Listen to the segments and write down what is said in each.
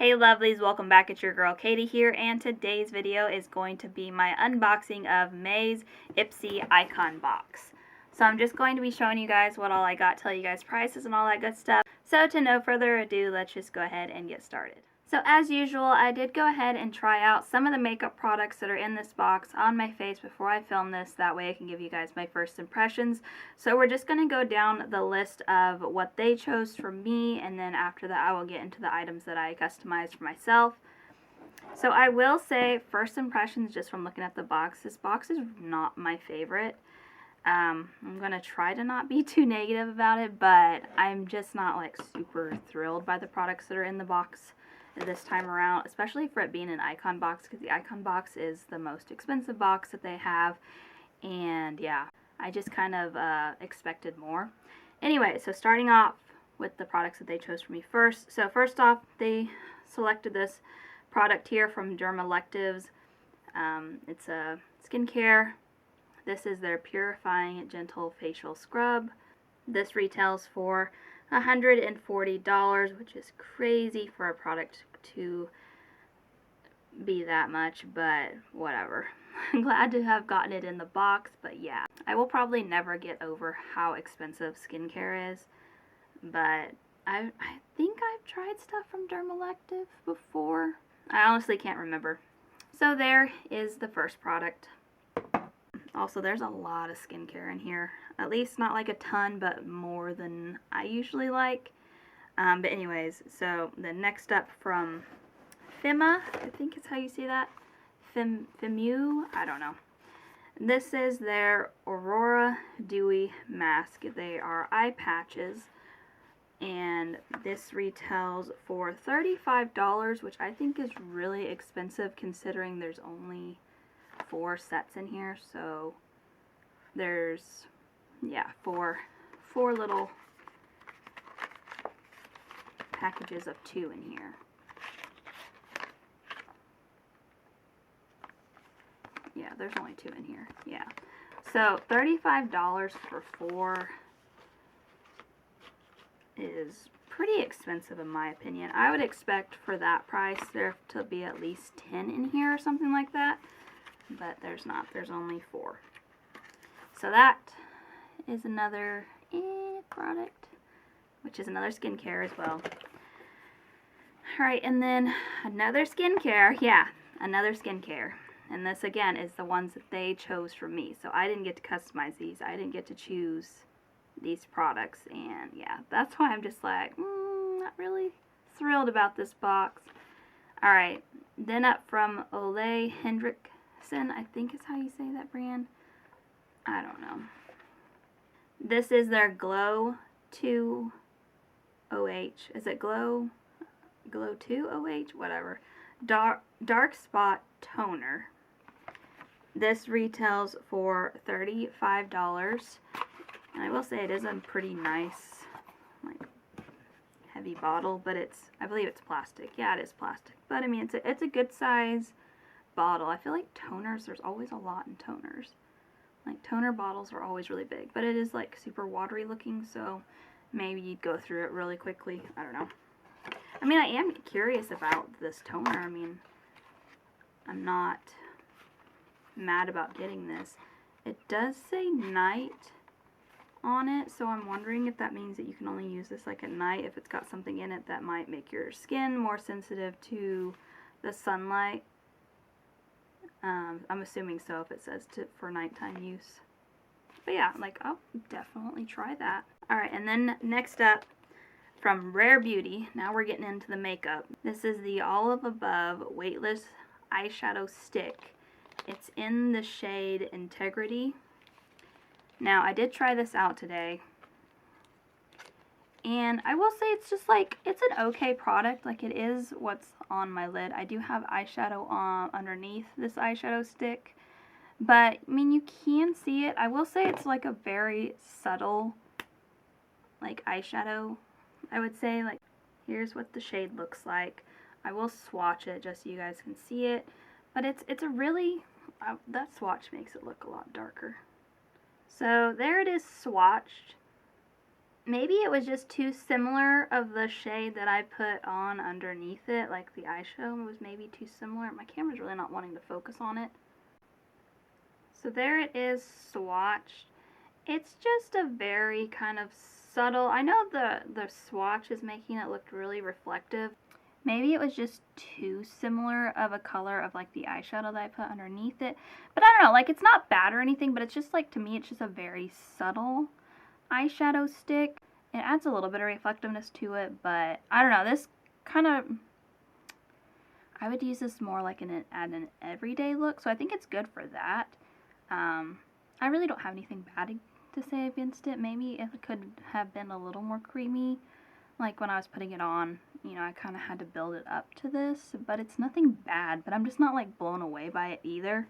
Hey lovelies, welcome back. It's your girl Katie here, and today's video is going to be my unboxing of May's Ipsy Icon box. So I'm just going to be showing you guys what all I got, tell you guys prices and all that good stuff. So to no further ado, let's just go ahead and get started. So as usual, I did go ahead and try out some of the makeup products that are in this box on my face before I film this. That way I can give you guys my first impressions. So we're just going to go down the list of what they chose for me, and then after that I will get into the items that I customized for myself. So I will say, first impressions just from looking at the box, this box is not my favorite. I'm going to try to not be too negative about it, but I'm just not like super thrilled by the products that are in the box this time around, especially for it being an Icon box, because the Icon box is the most expensive box that they have, and yeah, I just kind of expected more. Anyway, so starting off with the products that they chose for me first. So first off, they selected this product here from Dermalectives. It's a skincare. This is their Purifying Gentle Facial Scrub. This retails for $140, which is crazy for a product to be that much, but whatever. I'm glad to have gotten it in the box, but yeah. I will probably never get over how expensive skincare is, but I think I've tried stuff from Dermalective before. I honestly can't remember. So there is the first product. Also, there's a lot of skincare in here. At least not like a ton, but more than I usually like. But anyways, so the next up from Fima, I think is how you say that. Fimu, I don't know. This is their Aurora Dewy Mask. They are eye patches, and this retails for $35, which I think is really expensive considering there's only 4 sets in here. So there's, yeah, four little packages of 2 in here. Yeah, there's only 2 in here. Yeah. So $35 for 4 is pretty expensive in my opinion. I would expect for that price there to be at least 10 in here or something like that. But there's not. There's only 4. So that is another product, which is another skincare as well. Alright, and then another skincare. Yeah, another skincare. And this again is the ones that they chose for me. So I didn't get to customize these. I didn't get to choose these products. And yeah, that's why I'm just like, not really thrilled about this box. Alright, then up from Ole Hendrickson, I think is how you say that brand. I don't know. This is their Glow 2 OH. Is it Glow 2 OH? Whatever. Dark Spot Toner. This retails for $35. And I will say it is a pretty nice, like, heavy bottle, but I believe it's plastic. Yeah, it is plastic. But I mean, it's a good size bottle. I feel like toners, there's always a lot in toners. Like, toner bottles are always really big, but it is like super watery looking, so maybe you'd go through it really quickly. I don't know. I mean, I am curious about this toner. I mean, I'm not mad about getting this. It does say night on it, so I'm wondering if that means that you can only use this like at night, if it's got something in it that might make your skin more sensitive to the sunlight. I'm assuming so if it says for nighttime use. But yeah, like, I'll definitely try that. Alright, and then next up from Rare Beauty, now we're getting into the makeup. This is the All of Above Weightless Eyeshadow Stick. It's in the shade Integrity. Now, I did try this out today, and I will say it's just like, it's an okay product. Like, it is what's on my lid. I do have eyeshadow underneath this eyeshadow stick, but I mean, you can see it. I will say it's like a very subtle, like, eyeshadow, I would say. Like, here's what the shade looks like. I will swatch it just so you guys can see it, but it's a really, that swatch makes it look a lot darker. So there it is swatched. maybe it was just too similar of the shade that I put on underneath it, like the eyeshadow was maybe too similar. My camera's really not wanting to focus on it. So there it is swatched. It's just a very kind of subtle, I know the swatch is making it look really reflective. Maybe it was just too similar of a color of like the eyeshadow that I put underneath it. But I don't know, like it's not bad or anything, but it's just like, to me, it's just a very subtle eyeshadow stick. It adds a little bit of reflectiveness to it, but I don't know, this kind of, I would use this more like an everyday look, so I think it's good for that. I really don't have anything bad to say against it. Maybe it could have been a little more creamy. Like when I was putting it on, you know, I kind of had to build it up to this, but it's nothing bad, but I'm just not like blown away by it either.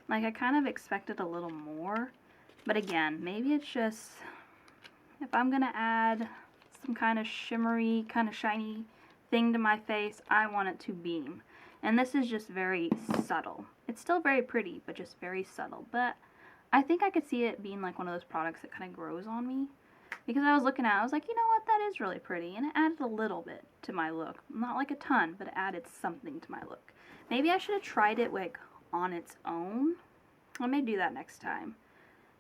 Like I kind of expected a little more, but again, maybe it's just, if I'm gonna add some kind of shimmery, kind of shiny thing to my face, I want it to beam. And this is just very subtle. It's still very pretty, but just very subtle. But I think I could see it being like one of those products that kind of grows on me. Because I was looking at it, I was like, you know what, that is really pretty. And it added a little bit to my look. Not like a ton, but it added something to my look. Maybe I should have tried it like on its own. I may do that next time.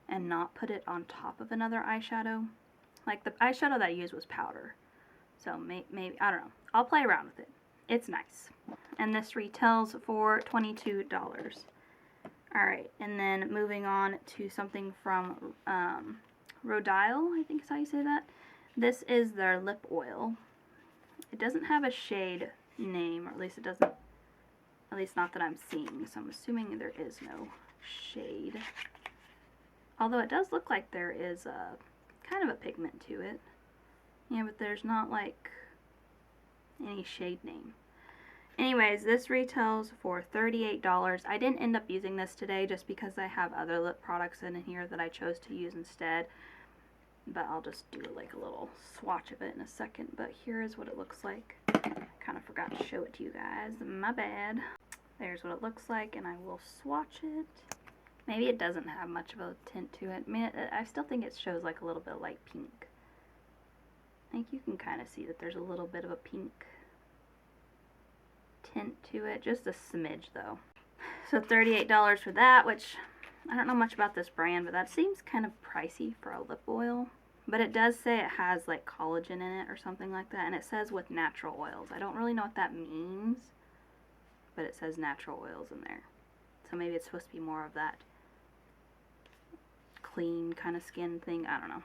And not put it on top of another eyeshadow. Like the eyeshadow that I used was powder. So maybe, I don't know. I'll play around with it. It's nice. And this retails for $22. Alright, and then moving on to something from Rodial, I think is how you say that. This is their lip oil. It doesn't have a shade name, or at least it doesn't, at least not that I'm seeing, so I'm assuming there is no shade. Although it does look like there is a kind of a pigment to it. Yeah, but there's not like any shade name. Anyways, this retails for $38. I didn't end up using this today just because I have other lip products in here that I chose to use instead. But I'll just do like a little swatch of it in a second. But here is what it looks like. Kind of forgot to show it to you guys. My bad. There's what it looks like, and I will swatch it. Maybe it doesn't have much of a tint to it. I mean, I still think it shows like a little bit of light pink. I think you can kind of see that there's a little bit of a pink tint to it. Just a smidge though. So $38 for that, which I don't know much about this brand, but that seems kind of pricey for a lip oil. But it does say it has like collagen in it or something like that, and it says with natural oils. I don't really know what that means, but it says natural oils in there. So maybe it's supposed to be more of that clean kind of skin thing. I don't know.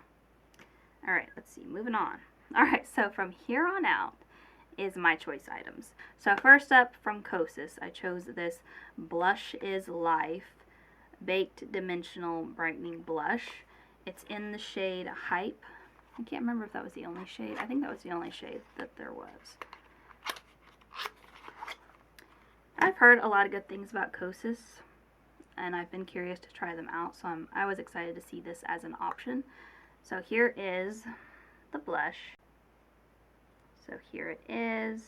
Alright, let's see. Moving on. Alright, so from here on out is my choice items. So first up from Kosas, I chose this Blush is Life Baked Dimensional Brightening Blush. It's in the shade Hype. I can't remember if that was the only shade. I think that was the only shade that there was. I've heard a lot of good things about Kosas, and I've been curious to try them out, so I was excited to see this as an option. So here is the blush. So here it is.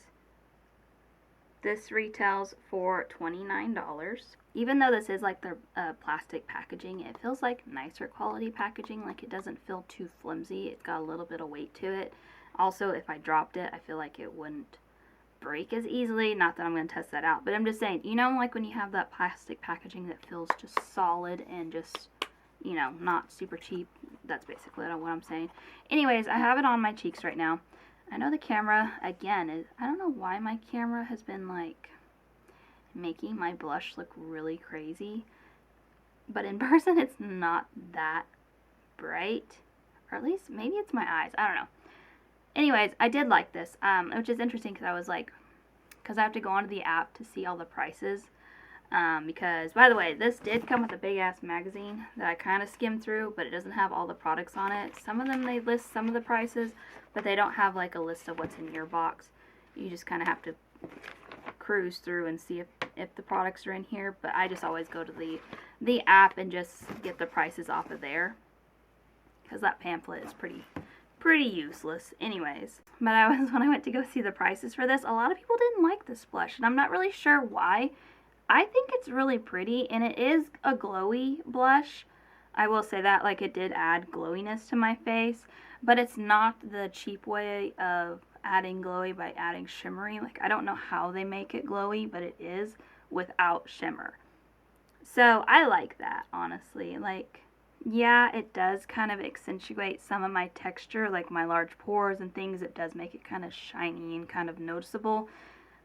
This retails for $29. Even though this is like the plastic packaging, it feels like nicer quality packaging. Like it doesn't feel too flimsy. It's got a little bit of weight to it. Also, if I dropped it, I feel like it wouldn't break as easily. Not that I'm going to test that out, but I'm just saying, you know, like when you have that plastic packaging that feels just solid and just, you know, not super cheap. That's basically what I'm saying. Anyways, I have it on my cheeks right now. I know the camera, again, I don't know why my camera has been like making my blush look really crazy, but in person it's not that bright, or at least maybe it's my eyes, I don't know. Anyways, I did like this, which is interesting because I was like, because I have to go onto the app to see all the prices, because, by the way, this did come with a big ass magazine that I kind of skimmed through, but it doesn't have all the products on it. Some of them, they list some of the prices, but they don't have like a list of what's in your box. You just kind of have to cruise through and see if the products are in here, but I just always go to the app and just get the prices off of there, because that pamphlet is pretty useless. Anyways, but when I went to go see the prices for this, a lot of people didn't like this blush, and I'm not really sure why. I think it's really pretty, and it is a glowy blush. I will say that, like, it did add glowiness to my face, but it's not the cheap way of adding glowy by adding shimmery. Like, I don't know how they make it glowy, but it is without shimmer. So I like that, honestly. Like, yeah, it does kind of accentuate some of my texture, like my large pores and things. It does make it kind of shiny and kind of noticeable.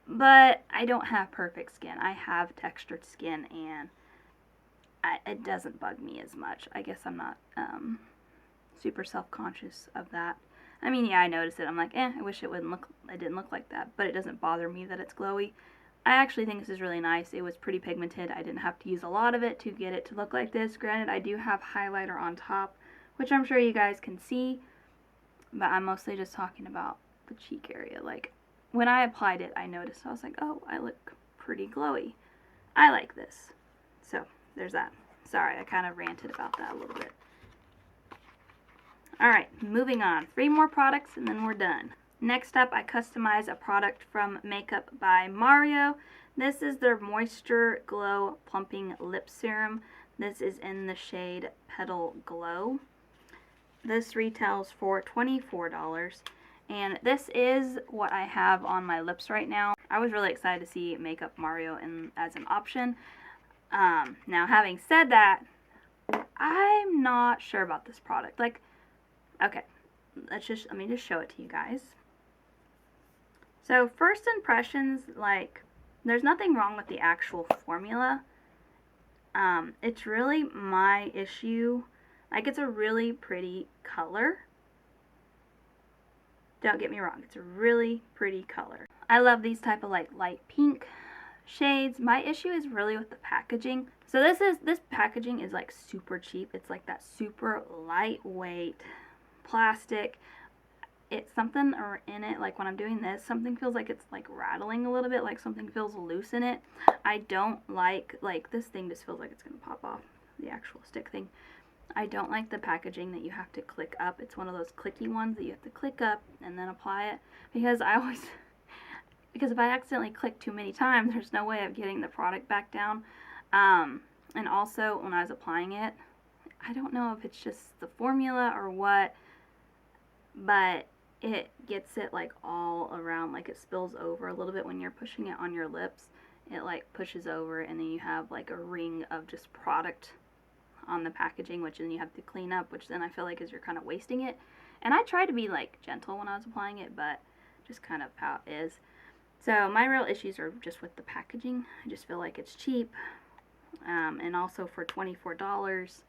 But I don't have perfect skin. I have textured skin, and it doesn't bug me as much. I guess I'm not super self-conscious of that. I mean, yeah, I notice it. I'm like, I wish it didn't look like that. But it doesn't bother me that it's glowy. I actually think this is really nice. It was pretty pigmented. I didn't have to use a lot of it to get it to look like this. Granted, I do have highlighter on top, which I'm sure you guys can see, but I'm mostly just talking about the cheek area. Like, when I applied it, I noticed, I was like, oh, I look pretty glowy. I like this. So, there's that. Sorry, I kind of ranted about that a little bit. Alright, moving on. 3 more products and then we're done. Next up, I customize a product from Makeup by Mario. This is their Moisture Glow Plumping Lip Serum. This is in the shade Petal Glow. This retails for $24. And this is what I have on my lips right now. I was really excited to see Makeup Mario as an option. Now, having said that, I'm not sure about this product. Like, okay, let me just show it to you guys. So, first impressions, like, there's nothing wrong with the actual formula. It's really my issue. Like, it's a really pretty color. Don't get me wrong, it's a really pretty color. I love these type of, like, light pink shades. My issue is really with the packaging. So this packaging is, like, super cheap. It's like that super lightweight plastic. It's something in it, like when I'm doing this, something feels like it's like rattling a little bit, like something feels loose in it. I don't like this thing just feels like it's gonna pop off, the actual stick thing. I don't like the packaging that you have to click up. It's one of those clicky ones that you have to click up and then apply it, because because if I accidentally click too many times, there's no way of getting the product back down. And also when I was applying it, I don't know if it's just the formula or what, but it gets it like all around, like it spills over a little bit when you're pushing it on your lips. It like pushes over and then you have like a ring of just product on the packaging, which then you have to clean up, which then I feel like is you're kind of wasting it. And I tried to be like gentle when I was applying it, but just kind of how it is. So my real issues are just with the packaging. I just feel like it's cheap. And also for $24,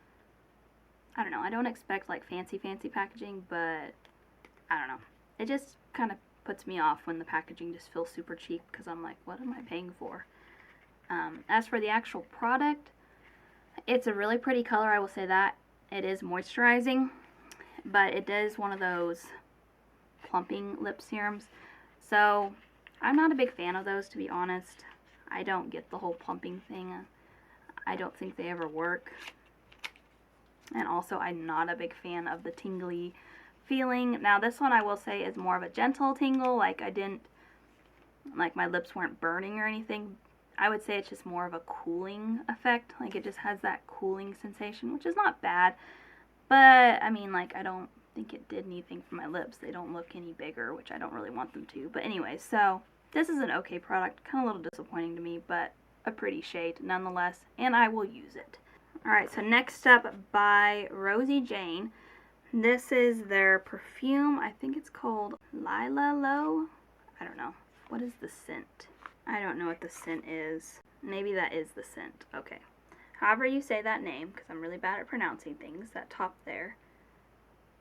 I don't know, I don't expect like fancy packaging, but I don't know. It just kind of puts me off when the packaging just feels super cheap, because I'm like, what am I paying for? As for the actual product, it's a really pretty color, I will say that. It is moisturizing, but it is one of those plumping lip serums. So I'm not a big fan of those, to be honest. I don't get the whole plumping thing. I don't think they ever work. And also, I'm not a big fan of the tingly feeling. Now this one I will say is more of a gentle tingle, like my lips weren't burning or anything. I would say it's just more of a cooling effect, like it just has that cooling sensation, which is not bad, but I mean, like, I don't think it did anything for my lips. They don't look any bigger, which I don't really want them to. But anyway, so this is an okay product, kind of a little disappointing to me, but a pretty shade nonetheless, and I will use it. Alright, so next up, by Rosie Jane. This is their perfume. I think it's called Lila Low. I don't know. What is the scent? I don't know what the scent is. Maybe that is the scent. Okay. However you say that name, because I'm really bad at pronouncing things, that top there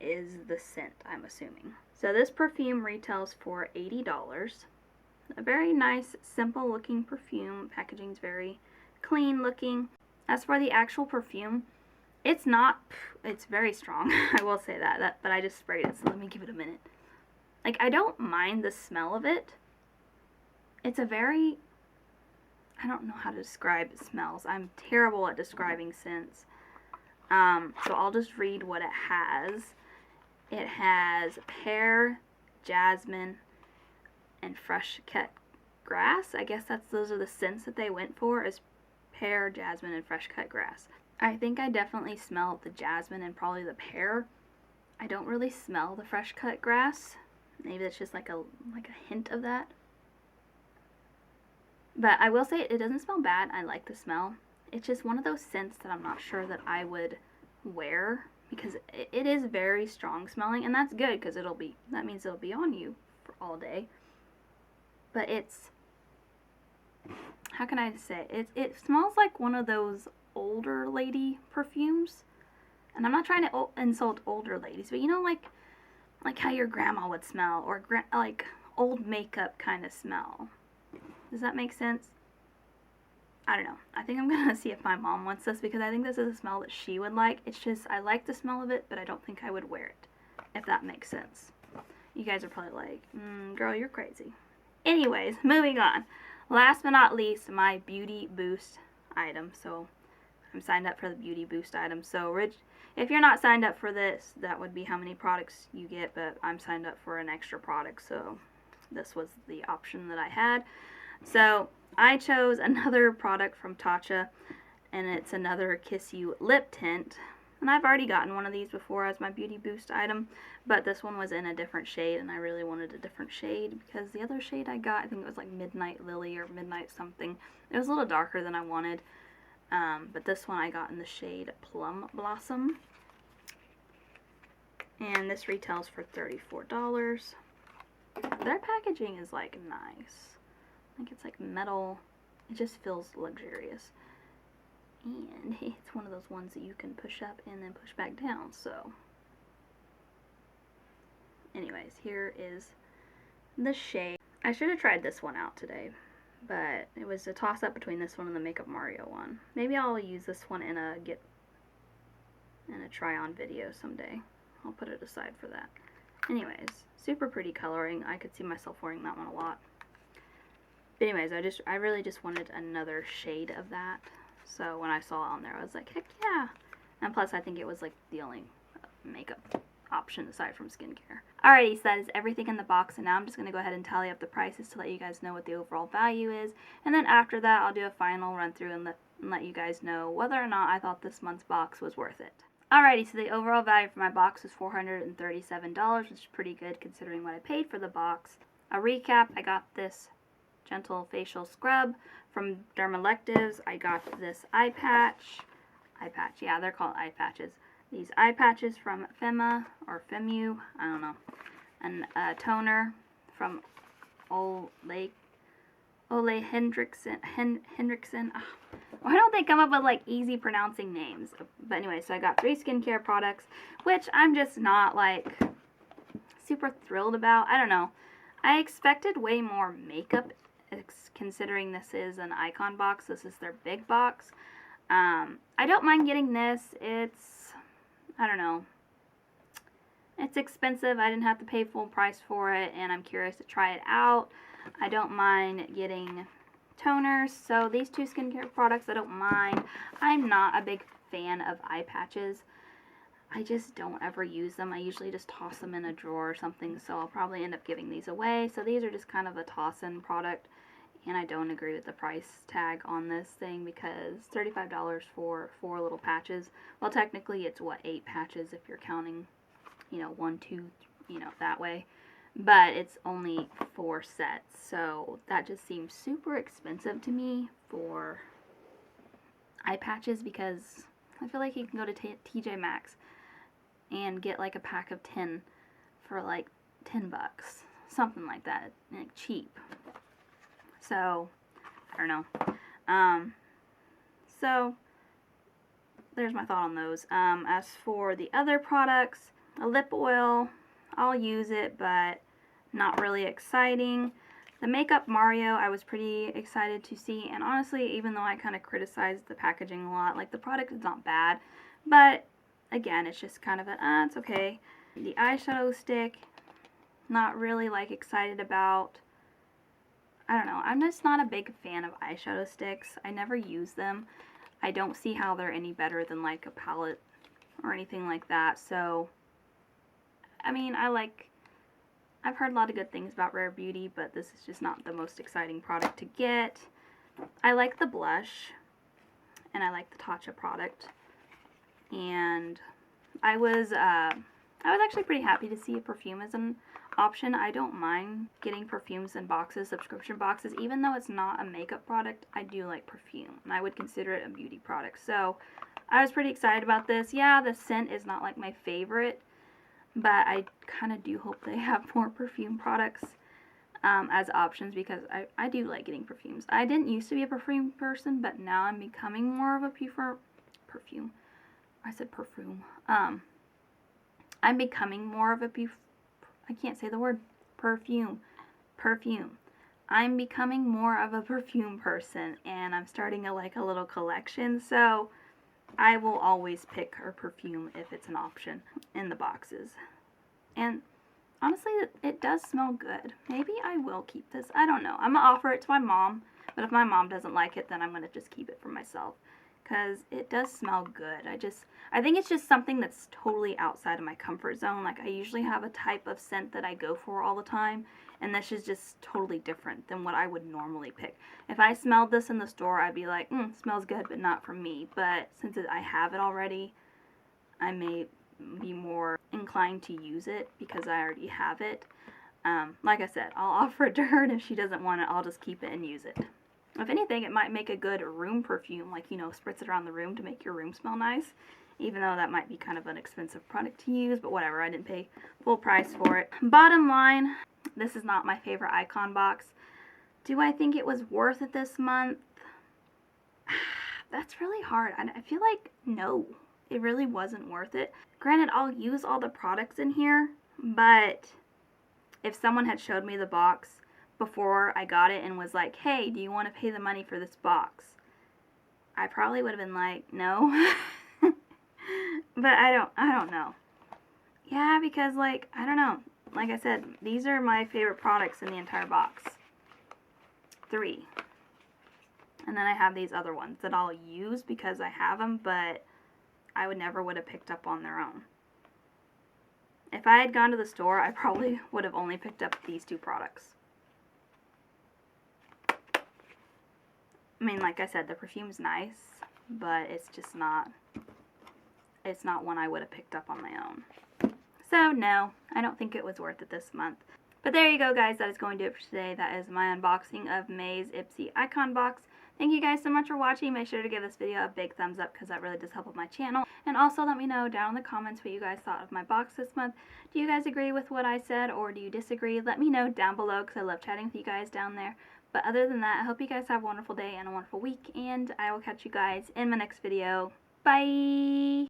is the scent, I'm assuming. So this perfume retails for $80. A very nice, simple looking perfume. Packaging's very clean looking. As for the actual perfume, it's very strong. I will say that, but I just sprayed it, so let me give it a minute. Like, I don't mind the smell of it. It's a very, I don't know how to describe smells. I'm terrible at describing scents. So I'll just read what it has. It has pear, jasmine, and fresh cut grass. I guess those are the scents that they went for, is pear, jasmine, and fresh cut grass. I think I definitely smell the jasmine and probably the pear I don't really smell the fresh cut grass. Maybe it's just like a hint of that. But I will say it doesn't smell bad. I like the smell. It's just one of those scents that I'm not sure that I would wear, because it is very strong smelling, and that's good because that means it'll be on you for all day. But it's, how can I say it? It smells like one of those older lady perfumes. And I'm not trying to insult older ladies, but you know, like how your grandma would smell, or like old makeup kind of smell. Does that make sense? I don't know. I think I'm gonna see if my mom wants this, because I think this is a smell that she would like. It's just, I like the smell of it, but I don't think I would wear it, if that makes sense. You guys are probably like, girl, you're crazy. Anyways, moving on. Last but not least, my Beauty Boost item. So I'm signed up for the Beauty Boost item. So if you're not signed up for this, that would be how many products you get, but I'm signed up for an extra product, so this was the option that I had. So I chose another product from Tatcha, and it's another Kiss You lip tint. And I've already gotten one of these before as my Beauty Boost item, but this one was in a different shade, and I really wanted a different shade because the other shade I got, I think it was like Midnight Lily or Midnight something. It was a little darker than I wanted, but this one I got in the shade Plum Blossom. And this retails for $34. Their packaging is like nice. I think it's like metal. It just feels luxurious. And it's one of those ones that you can push up and then push back down. So anyways, here is the shade. I should have tried this one out today, but it was a toss up between this one and the Makeup Mario one. Maybe I'll use this one in a try on video someday. I'll put it aside for that. Anyways, super pretty coloring. I could see myself wearing that one a lot. But anyways, I really just wanted another shade of that. So when I saw it on there, I was like, heck yeah. And plus, I think it was like the only makeup option aside from skincare. Alrighty, so that is everything in the box, and now I'm just going to go ahead and tally up the prices to let you guys know what the overall value is. And then after that, I'll do a final run through and let you guys know whether or not I thought this month's box was worth it. Alrighty, so the overall value for my box was $437, which is pretty good considering what I paid for the box. A recap, I got this Gentle Facial Scrub from Dermalectives. I got this eye patch, yeah, they're called eye patches. These eye patches from Fema, or Femu, I don't know. And a toner from Ole Hendrickson. Why don't they come up with like easy pronouncing names? But anyway, so I got 3 skincare products, which I'm just not like super thrilled about. I don't know. I expected way more makeup, considering this is an Icon box. This is their big box. I don't mind getting this. I don't know. It's expensive. I didn't have to pay full price for it, and I'm curious to try it out. I don't mind getting toners. So these 2 skincare products I don't mind. I'm not a big fan of eye patches. I just don't ever use them. I usually just toss them in a drawer or something, so I'll probably end up giving these away. So these are just kind of a toss-in product, and I don't agree with the price tag on this thing, because $35 for 4 little patches. Well, technically it's what, 8 patches if you're counting, 1, 2, that way. But it's only 4 sets, so that just seems super expensive to me for eye patches, because I feel like you can go to TJ Maxx and get like a pack of 10 for like $10, something like that, like cheap. So I don't know. So there's my thought on those. As for the other products, a lip oil, I'll use it, but not really exciting. The Makeup Mario, I was pretty excited to see, and honestly, even though I kind of criticized the packaging a lot, like the product is not bad, but again, it's just kind of it's okay. The eyeshadow stick, not really like excited about. I don't know, I'm just not a big fan of eyeshadow sticks. I never use them. I don't see how they're any better than like a palette or anything like that. So, I mean, I've heard a lot of good things about Rare Beauty, but this is just not the most exciting product to get. I like the blush, and I like the Tatcha product. And I was I was actually pretty happy to see a perfume as an option. I don't mind getting perfumes in boxes, subscription boxes. Even though it's not a makeup product, I do like perfume, and I would consider it a beauty product. So I was pretty excited about this. Yeah, the scent is not like my favorite, but I kind of do hope they have more perfume products as options, because I do like getting perfumes. I didn't used to be a perfume person, but now I'm becoming more of a perfume. I said perfume. I'm becoming more of a I can't say the word perfume. I'm becoming more of a perfume person, and I'm starting a little collection, so I will always pick a perfume if it's an option in the boxes. And honestly, it does smell good. Maybe I will keep this. I don't know. I'm going to offer it to my mom, but if my mom doesn't like it, then I'm going to just keep it for myself, because it does smell good. I think it's just something that's totally outside of my comfort zone. Like, I usually have a type of scent that I go for all the time, and this is just totally different than what I would normally pick. If I smelled this in the store, I'd be like, smells good, but not for me. But since I have it already, I may be more inclined to use it because I already have it. Like I said, I'll offer it to her, and if she doesn't want it, I'll just keep it and use it. If anything, it might make a good room perfume, like, spritz it around the room to make your room smell nice, even though that might be kind of an expensive product to use, but whatever, I didn't pay full price for it. Bottom line, this is not my favorite Icon box. Do I think it was worth it this month? That's really hard. I feel like no, it really wasn't worth it. Granted, I'll use all the products in here, but if someone had showed me the box before I got it and was like, hey, do you want to pay the money for this box? I probably would have been like, no. But I don't know. Yeah, because I don't know. Like I said, these are my favorite products in the entire box. 3. And then I have these other ones that I'll use because I have them, but I would have picked up on their own. If I had gone to the store, I probably would have only picked up these 2 products. I mean, like I said, the perfume's nice, but it's just not one I would have picked up on my own. So, no, I don't think it was worth it this month. But there you go, guys. That is going to do it for today. That is my unboxing of May's Ipsy Icon box. Thank you guys so much for watching. Make sure to give this video a big thumbs up because that really does help with my channel. And also let me know down in the comments what you guys thought of my box this month. Do you guys agree with what I said, or do you disagree? Let me know down below because I love chatting with you guys down there. But other than that, I hope you guys have a wonderful day and a wonderful week, and I will catch you guys in my next video. Bye!